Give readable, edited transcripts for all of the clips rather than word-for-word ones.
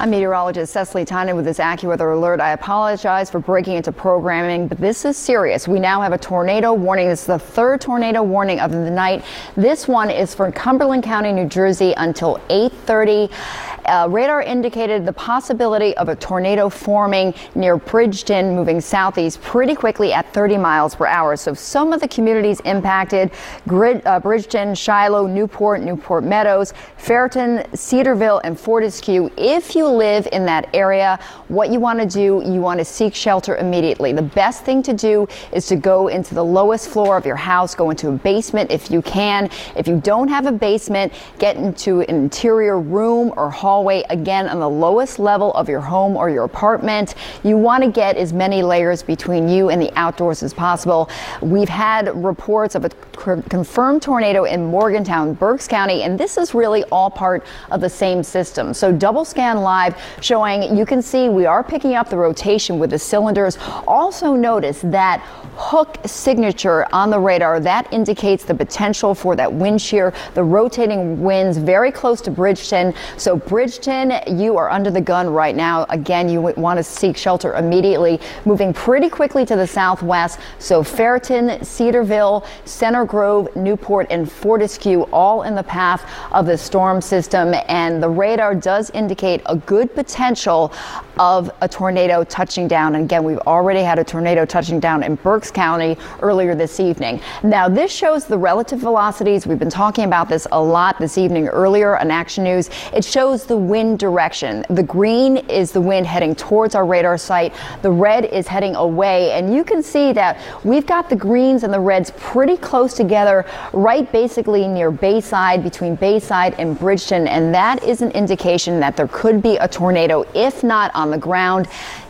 I'm meteorologist Cecily Tynan with this AccuWeather alert. I apologize for breaking into programming, but this is serious. We now have a tornado warning. This is the third tornado warning of the night. This one is for Cumberland County, New Jersey until 8:30. Radar indicated the possibility of a tornado forming near Bridgeton, moving southeast pretty quickly at 30 miles per hour. So some of the communities impacted: Bridgeton, Shiloh, Newport, Newport Meadows, Ferreton, Cedarville, and Fortescue. If you live in that area, what you want to do, you want to seek shelter immediately. The best thing to do is to go into the lowest floor of your house, go into a basement if you can. If you don't have a basement, get into an interior room or hallway, again on the lowest level of your home or your apartment. You want to get as many layers between you and the outdoors as possible. We've had reports of a confirmed tornado in Morgantown, Berks County, and this is really all part of the same system. So double scan live showing, you can see we are picking up the rotation with the cylinders. Also notice that hook signature on the radar that indicates the potential for that wind shear, the rotating winds very close to Bridgeton. So Bridgeton, you are under the gun right now. Again, you want to seek shelter immediately, moving pretty quickly to the southwest. So Ferreton, Cedarville, Center Grove, Newport, and Fortescue all in the path of the storm system, and the radar does indicate a good potential of a tornado touching down. And again, we've already had a tornado touching down in Berks County earlier this evening. Now this shows the relative velocities. We've been talking about this a lot this evening earlier on Action News. It shows the wind direction. The green is the wind heading towards our radar site. The red is heading away, and you can see that we've got the greens and the reds pretty close together, right basically near Bayside, between Bayside and Bridgeton, and that is an indication that there could be a tornado, if not on the ground.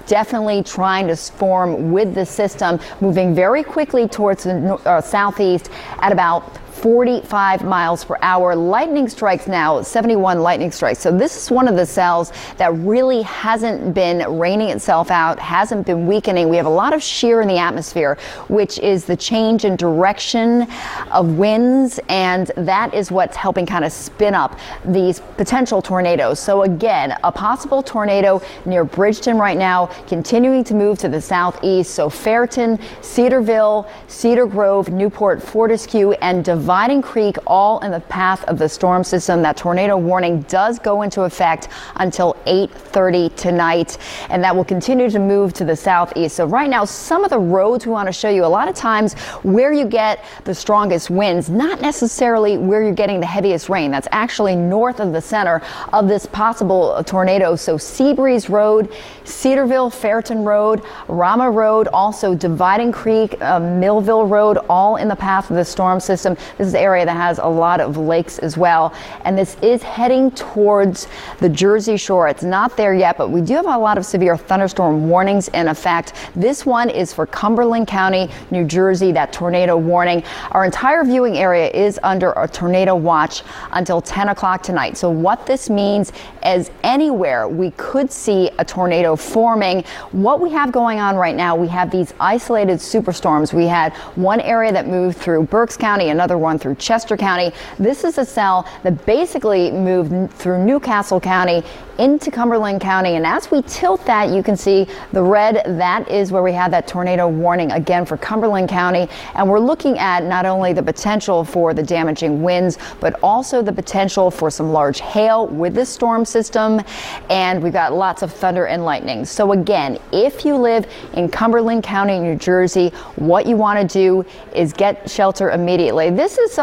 Definitely trying to form with the system, moving very quickly towards the southeast at about 45 miles per hour. Lightning strikes now, 71 lightning strikes. So this is one of the cells that really hasn't been raining itself out, hasn't been weakening. We have a lot of shear in the atmosphere, which is the change in direction of winds, and that is what's helping kind of spin up these potential tornadoes. So again, a possible tornado near Bridgeton right now, continuing to move to the southeast. So Ferreton, Cedarville, Cedar Grove, Newport, Fortescue, and Dividing Creek all in the path of the storm system. That tornado warning does go into effect until 8:30 tonight, and that will continue to move to the southeast. So right now, some of the roads we want to show you, a lot of times where you get the strongest winds, not necessarily where you're getting the heaviest rain. That's actually north of the center of this possible tornado. So Seabreeze Road, Cedarville, Ferreton Road, Rama Road, also Dividing Creek, Millville Road, all in the path of the storm system. This is an area that has a lot of lakes as well, and this is heading towards the Jersey Shore. It's not there yet, but we do have a lot of severe thunderstorm warnings in effect. This one is for Cumberland County, New Jersey, that tornado warning. Our entire viewing area is under a tornado watch until 10 o'clock tonight. So what this means is anywhere we could see a tornado forming. What we have going on right now, we have these isolated superstorms. We had one area that moved through Berks County, another one through Chester County. This is a cell that basically moved through Newcastle County into Cumberland County, and as we tilt that, you can see the red. That is where we had that tornado warning again for Cumberland County, and we're looking at not only the potential for the damaging winds, but also the potential for some large hail with this storm system, and we've got lots of thunder and lightning. So again, if you live in Cumberland County, New Jersey, what you want to do is get shelter immediately. This is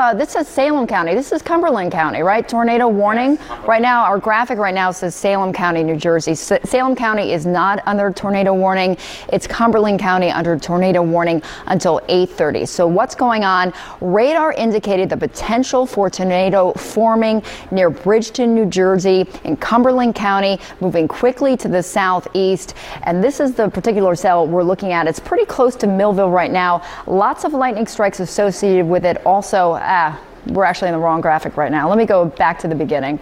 Salem County. This is Cumberland County, right? Tornado warning. Right now, our graphic right now says Salem County, New Jersey. Salem County is not under tornado warning. It's Cumberland County under tornado warning until 8:30. So what's going on? Radar indicated the potential for tornado forming near Bridgeton, New Jersey, in Cumberland County, moving quickly to the southeast. And this is the particular cell we're looking at. It's pretty close to Millville right now. Lots of lightning strikes associated with it. Also, we're actually in the wrong graphic right now. Let me go back to the beginning.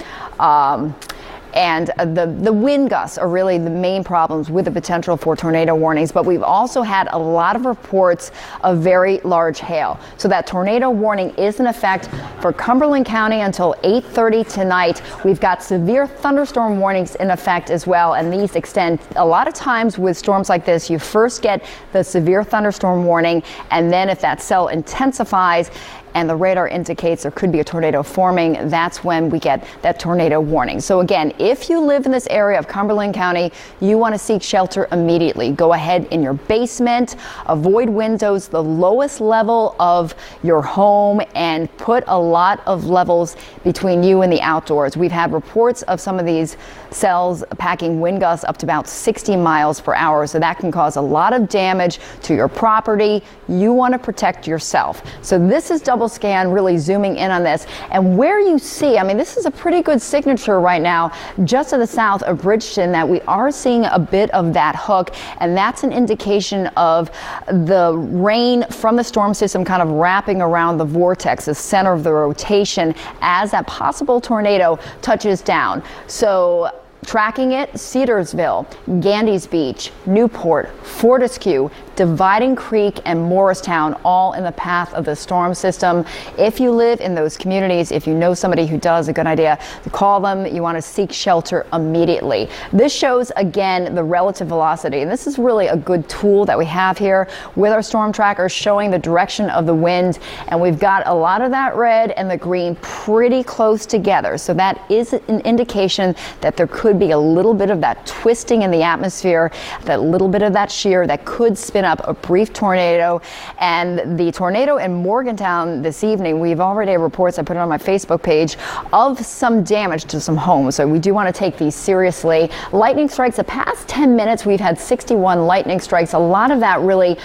And the wind gusts are really the main problems with the potential for tornado warnings. But we've also had a lot of reports of very large hail. So that tornado warning is in effect for Cumberland County until 8:30 tonight. We've got severe thunderstorm warnings in effect as well, and these extend. A lot of times with storms like this, you first get the severe thunderstorm warning, and then if that cell intensifies and the radar indicates there could be a tornado forming, that's when we get that tornado warning. So again, if you live in this area of Cumberland County, you want to seek shelter immediately. Go ahead in your basement, avoid windows, the lowest level of your home, and put a lot of levels between you and the outdoors. We've had reports of some of these cells packing wind gusts up to about 60 miles per hour, so that can cause a lot of damage to your property. You want to protect yourself. So this is double scan, really zooming in on this, and where you see, I mean, this is a pretty good signature right now just to the south of Bridgeton, that we are seeing a bit of that hook, and that's an indication of the rain from the storm system kind of wrapping around the vortex, the center of the rotation, as that possible tornado touches down. So tracking it, Cedarsville, Gandy's Beach, Newport, Fortescue, Dividing Creek, and Morristown, all in the path of the storm system. If you live in those communities, if you know somebody who does, a good idea to call them. You want to seek shelter immediately. This shows, again, the relative velocity, and this is really a good tool that we have here with our storm tracker, showing the direction of the wind, and we've got a lot of that red and the green pretty close together. So that is an indication that there could be a little bit of that twisting in the atmosphere, that little bit of that shear that could spin up a brief tornado. And the tornado in Morgantown this evening, we've already had reports, I put it on my Facebook page, of some damage to some homes. So we do want to take these seriously. Lightning strikes, the past 10 minutes, we've had 61 lightning strikes. A lot of that really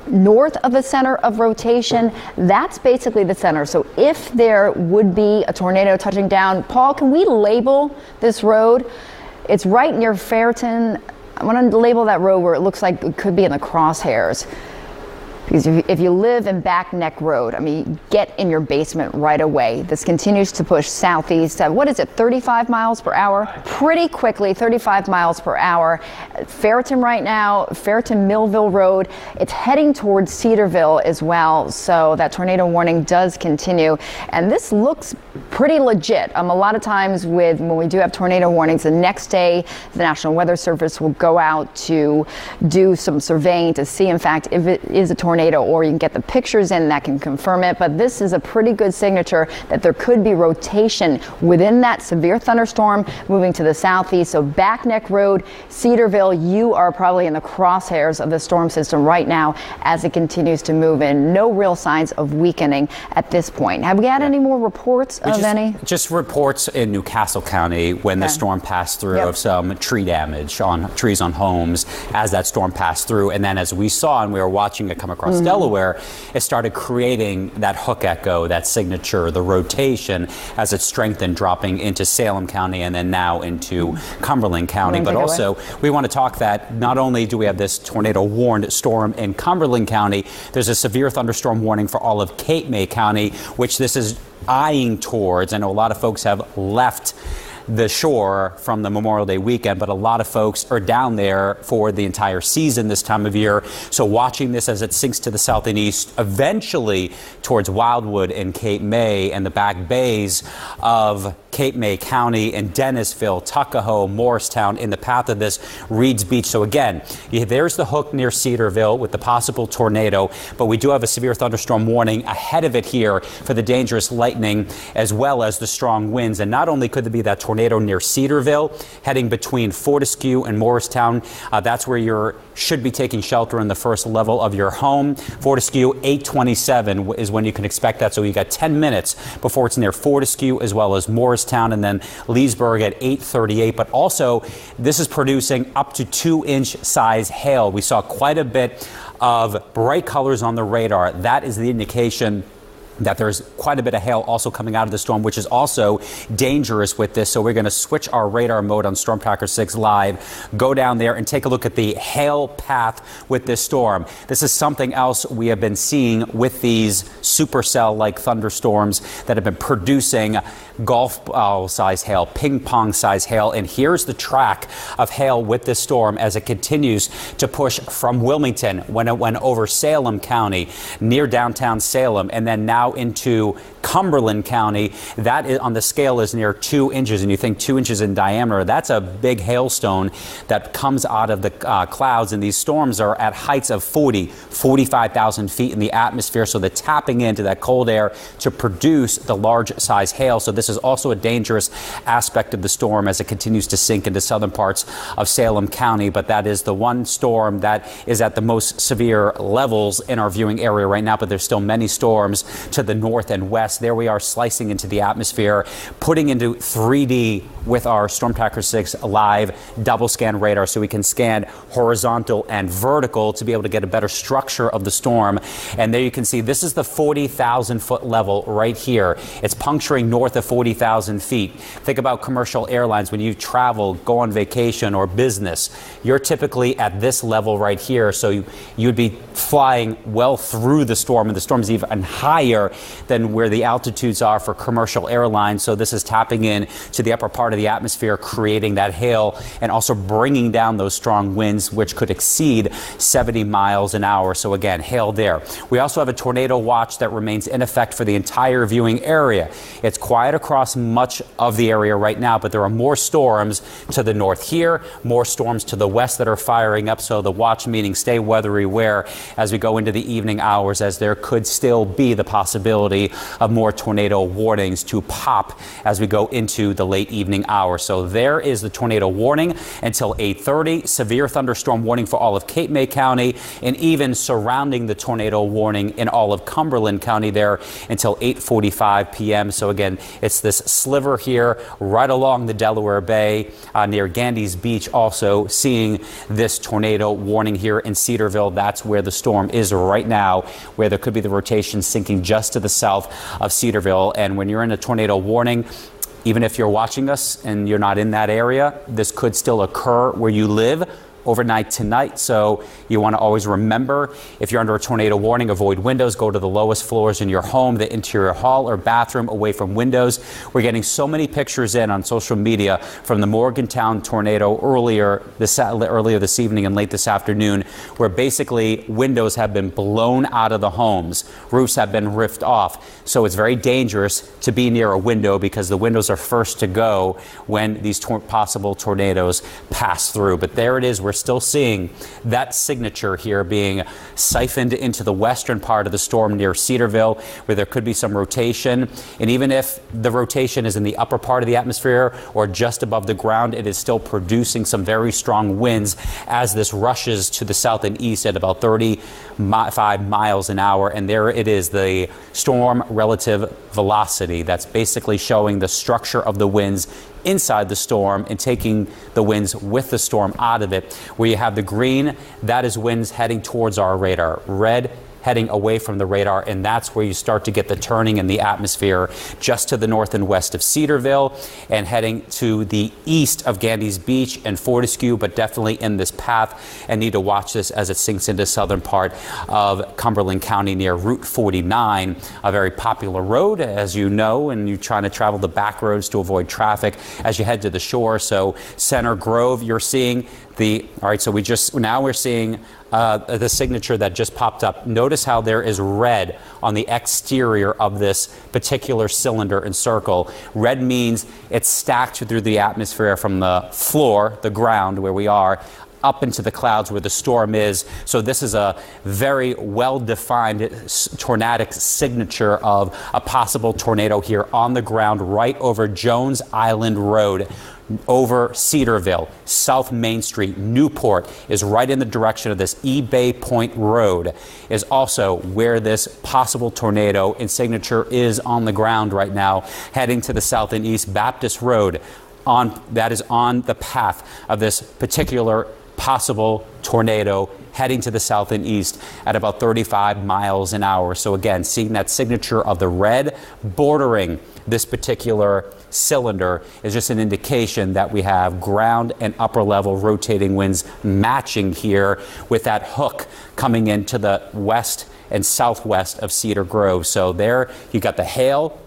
north of the center of rotation. That's basically the center. So if there would be a tornado touching down, Paul, can we label this road? It's right near Fairton. I want to label that road where it looks like it could be in the crosshairs. Because if you live in Back Neck Road, I mean, get in your basement right away. This continues to push southeast at, what is it, 35 miles per hour? Pretty quickly, 35 miles per hour. Fairton right now, Fairton Millville Road, it's heading towards Cedarville as well. So that tornado warning does continue. And this looks pretty legit. A lot of times when we do have tornado warnings, the next day, the National Weather Service will go out to do some surveying to see, in fact, if it is a tornado, or you can get the pictures in that can confirm it. But this is a pretty good signature that there could be rotation within that severe thunderstorm moving to the southeast. So Back Neck Road, Cedarville, you are probably in the crosshairs of the storm system right now as it continues to move in. No real signs of weakening at this point. Have we had any more reports of any? Just reports in Newcastle County when the storm passed through of some tree damage on trees on homes as that storm passed through. And then as we saw and we were watching it come across Delaware, it started creating that hook echo, that signature, the rotation as it strengthened, dropping into Salem County and then now into Cumberland County. But also, we want to talk that not only do we have this tornado warned storm in Cumberland County, there's a severe thunderstorm warning for all of Cape May County, which this is eyeing towards. I know a lot of folks have left the shore from the Memorial Day weekend, but a lot of folks are down there for the entire season this time of year. So watching this as it sinks to the south and east, eventually towards Wildwood and Cape May and the back bays of Cape May County and Dennisville, Tuckahoe, Morristown, in the path of this Reeds Beach. So again, there's the hook near Cedarville with the possible tornado, but we do have a severe thunderstorm warning ahead of it here for the dangerous lightning as well as the strong winds. And not only could there be that tornado near Cedarville heading between Fortescue and Morristown, that's where you should be taking shelter in the first level of your home. Fortescue 8:27 is when you can expect that. So you got 10 minutes before it's near Fortescue as well as Morristown, and then Leesburg at 8:38. But also, this is producing up to 2-inch size hail. We saw quite a bit of bright colors on the radar. That is the indication that there's quite a bit of hail also coming out of the storm, which is also dangerous with this. So we're going to switch our radar mode on Storm Tracker 6 Live, go down there and take a look at the hail path with this storm. This is something else we have been seeing with these supercell-like thunderstorms that have been producing golf ball size hail, ping pong size hail. And here's the track of hail with this storm as it continues to push from Wilmington, when it went over Salem County, near downtown Salem, and then now into Cumberland County. That is, on the scale, is near 2 inches, and you think 2 inches in diameter. That's a big hailstone that comes out of the clouds, and these storms are at heights of 45,000 feet in the atmosphere, so they're tapping into that cold air to produce the large size hail. So this is also a dangerous aspect of the storm as it continues to sink into southern parts of Salem County, but that is the one storm that is at the most severe levels in our viewing area right now. But there's still many storms to the north and west. There we are, slicing into the atmosphere, putting into 3D with our Storm Tracker 6 Live double scan radar, so we can scan horizontal and vertical to be able to get a better structure of the storm. And there you can see this is the 40,000 foot level right here. It's puncturing north of 40,000 feet. Think about commercial airlines. When you travel, go on vacation or business, you're typically at this level right here. So you'd be flying well through the storm, and the storm is even higher than where the altitudes are for commercial airlines. So this is tapping in to the upper part of the atmosphere, creating that hail and also bringing down those strong winds, which could exceed 70 miles an hour. So again, hail there. We also have a tornado watch that remains in effect for the entire viewing area. It's quiet across much of the area right now, but there are more storms to the north here, more storms to the west that are firing up. So the watch meaning stay weathery wear as we go into the evening hours, as there could still be the possibility of more tornado warnings to pop as we go into the late evening hours. So there is the tornado warning until 8:30. Severe thunderstorm warning for all of Cape May County, and even surrounding the tornado warning in all of Cumberland County there until 8:45 p.m. So again, it's this sliver here right along the Delaware Bay near Gandy's Beach, also seeing this tornado warning here in Cedarville. That's where the storm is right now, where there could be the rotation sinking just to the south of Cedarville. And when you're in a tornado warning, even if you're watching us and you're not in that area, this could still occur where you live overnight tonight. So you want to always remember, if you're under a tornado warning, avoid windows, go to the lowest floors in your home, the interior hall or bathroom, away from windows. We're getting so many pictures in on social media from the Morgantown tornado earlier this evening and late this afternoon, where basically windows have been blown out of the homes, roofs have been ripped off. So it's very dangerous to be near a window, because the windows are first to go when these possible tornadoes pass through. But there it is. We're still seeing that signature here being siphoned into the western part of the storm near Cedarville, where there could be some rotation. And even if the rotation is in the upper part of the atmosphere or just above the ground, it is still producing some very strong winds as this rushes to the south and east at about 35 miles an hour. And there it is, the storm relative velocity. That's basically showing the structure of the winds inside the storm and taking the winds with the storm out of it. Where you have the green, that is winds heading towards our radar. Red, heading away from the radar, and that's where you start to get the turning in the atmosphere just to the north and west of Cedarville and heading to the east of Gandy's Beach and Fortescue, but definitely in this path, and need to watch this as it sinks into southern part of Cumberland County near Route 49, a very popular road, as you know, and you're trying to travel the back roads to avoid traffic as you head to the shore. So Center Grove, you're seeing all right, so now we're seeing the signature that just popped up. Notice how there is red on the exterior of this particular cylinder and circle. Red means it's stacked through the atmosphere from the floor, the ground where we are, up into the clouds where the storm is. So this is a very well-defined tornadic signature of a possible tornado here on the ground right over Jones Island Road, over Cedarville. South Main Street, Newport is right in the direction of this eBay Point Road, is also where this possible tornado and signature is on the ground right now, heading to the south and east. Baptist Road, that is on the path of this particular possible tornado heading to the south and east at about 35 miles an hour. So again, seeing that signature of the red bordering this particular cylinder is just an indication that we have ground and upper level rotating winds matching here with that hook coming into the west and southwest of Cedar Grove. So there you got the hail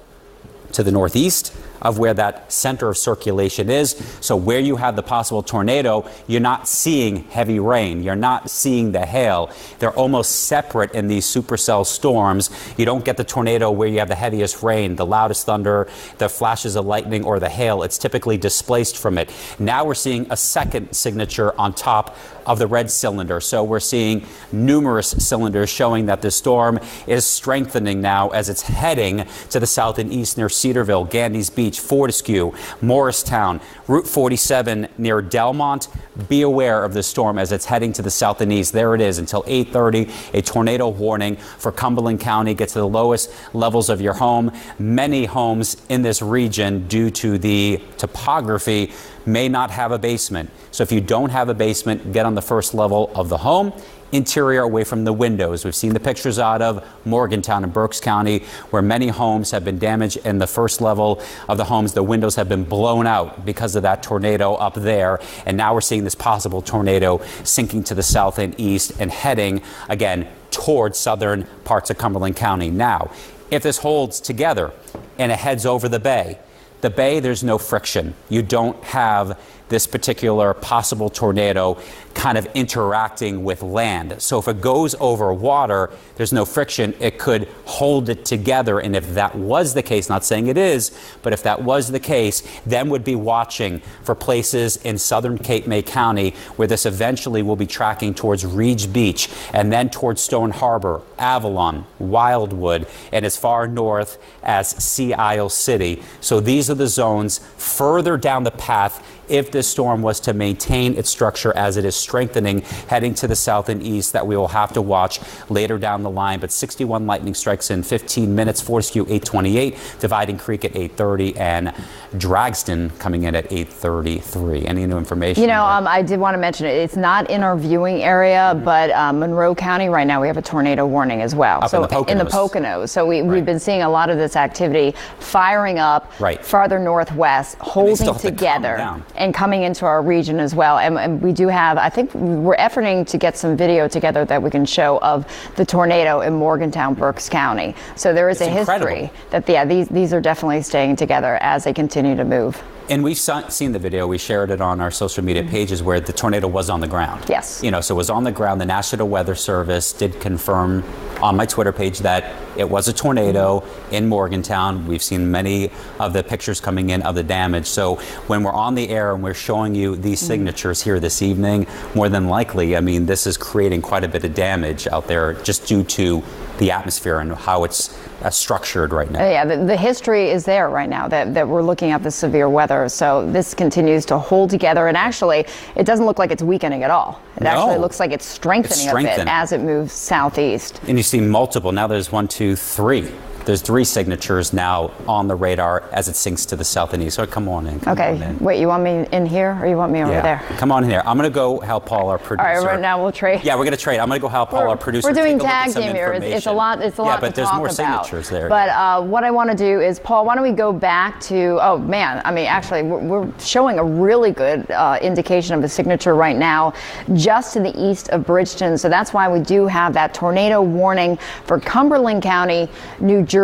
to the northeast of where that center of circulation is. So where you have the possible tornado, you're not seeing heavy rain. You're not seeing the hail. They're almost separate in these supercell storms. You don't get the tornado where you have the heaviest rain, the loudest thunder, the flashes of lightning, or the hail. It's typically displaced from it. Now we're seeing a second signature on top of the red cylinder. So we're seeing numerous cylinders showing that the storm is strengthening now as it's heading to the south and east near Cedarville, Gandy's Beach, Fortescue, Morristown, Route 47 near Delmont. Be aware of the storm as it's heading to the south and east. There it is until 8:30. A tornado warning for Cumberland County. Get to the lowest levels of your home. Many homes in this region, due to the topography, may not have a basement. So if you don't have a basement, get on the first level of the home. Interior away from the windows. We've seen the pictures out of Morgantown and Berks County where many homes have been damaged in the first level of the homes. The windows have been blown out because of that tornado up there. And now we're seeing this possible tornado sinking to the south and east and heading again towards southern parts of Cumberland County. Now, if this holds together and it heads over the bay, there's no friction. You don't have this particular possible tornado kind of interacting with land. So if it goes over water, there's no friction. It could hold it together. And if that was the case, not saying it is, but if that was the case, then would be watching for places in southern Cape May County where this eventually will be tracking towards Reed's Beach and then towards Stone Harbor, Avalon, Wildwood, and as far north as Sea Isle City. So these are the zones further down the path if this storm was to maintain its structure as it is strengthening, heading to the south and east, that we will have to watch later down the line. But 61 lightning strikes in 15 minutes, Fortescue 8:28, Dividing Creek at 8:30, and Dragston coming in at 8:33. Any new information? You know, I did want to mention it. It's not in our viewing area, but Monroe County right now we have a tornado warning as well. Up so in the Poconos. So we've been seeing a lot of this activity firing up farther northwest, holding together and coming into our region as well. And we do have, I think we're efforting to get some video together that we can show of the tornado in Morgantown, Berks County. So there is a history that, yeah, these are definitely staying together as they continue to move. And we've seen the video. We shared it on our social media pages where the tornado was on the ground. Yes. You know, so it was on the ground. The National Weather Service did confirm on my Twitter page that it was a tornado in Morgantown. We've seen many of the pictures coming in of the damage. So when we're on the air and we're showing you these signatures here this evening, more than likely, I mean, this is creating quite a bit of damage out there just due to the atmosphere and how it's structured right now. Yeah, the history is there right now that we're looking at the severe weather. So this continues to hold together, and actually it doesn't look like it's weakening at all. It actually looks like it's strengthening a bit as it moves southeast. And you see multiple. Now there's 1, 2, 3. There's 3 signatures now on the radar as it sinks to the south and east. So come on in. Wait, you want me in here or you want me over there? Come on in here. I'm going to go help Paul, our producer. All right, right now we'll trade. Yeah, we're going to trade. I'm going to go help Paul, our producer. We're doing tag team here. It's a lot. It's a lot but to there's talk more about. signatures there. But what I want to do is, Paul, why don't we go back to? Oh man, I mean, actually, we're showing a really good indication of a signature right now, just to the east of Bridgeton. So that's why we do have that tornado warning for Cumberland County, New Jersey.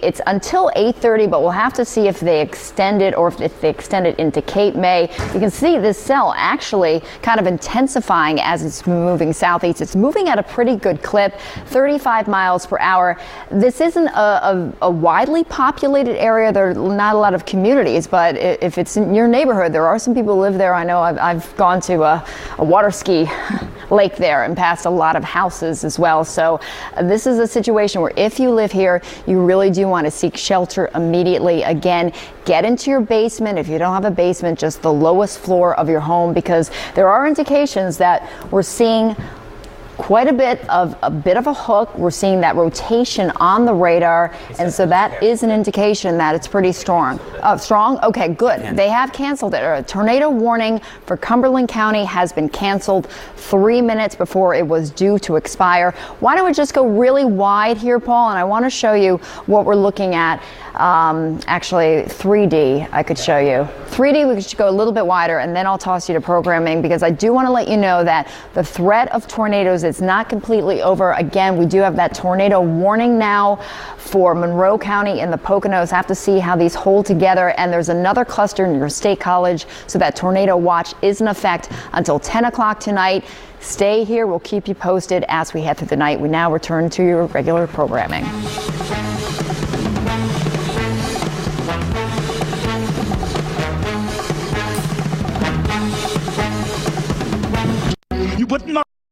It's until 8:30, but we'll have to see if they extend it or if they extend it into Cape May. You can see this cell actually kind of intensifying as it's moving southeast. It's moving at a pretty good clip, 35 miles per hour. This isn't a widely populated area. There are not a lot of communities, but if it's in your neighborhood, there are some people who live there. I know I've gone to a water ski lake there and passed a lot of houses as well. So this is a situation where if you live here, you really do want to seek shelter immediately. Again, get into your basement. If you don't have a basement, just the lowest floor of your home, because there are indications that we're seeing quite a bit of a hook. We're seeing that rotation on the radar, and so that is an indication that it's pretty strong. Strong? Okay, good. They have canceled it. A tornado warning for Cumberland County has been canceled 3 minutes before it was due to expire. Why don't we just go really wide here, Paul? And I want to show you what we're looking at. Actually, 3D, I could show you. 3D, we should go a little bit wider, and then I'll toss you to programming, because I do want to let you know that the threat of tornadoes is not completely over. Again, we do have that tornado warning now for Monroe County and the Poconos. Have to see how these hold together, and there's another cluster near State College, so that tornado watch is in effect until 10 o'clock tonight. Stay here. We'll keep you posted as we head through the night. We now return to your regular programming. You put my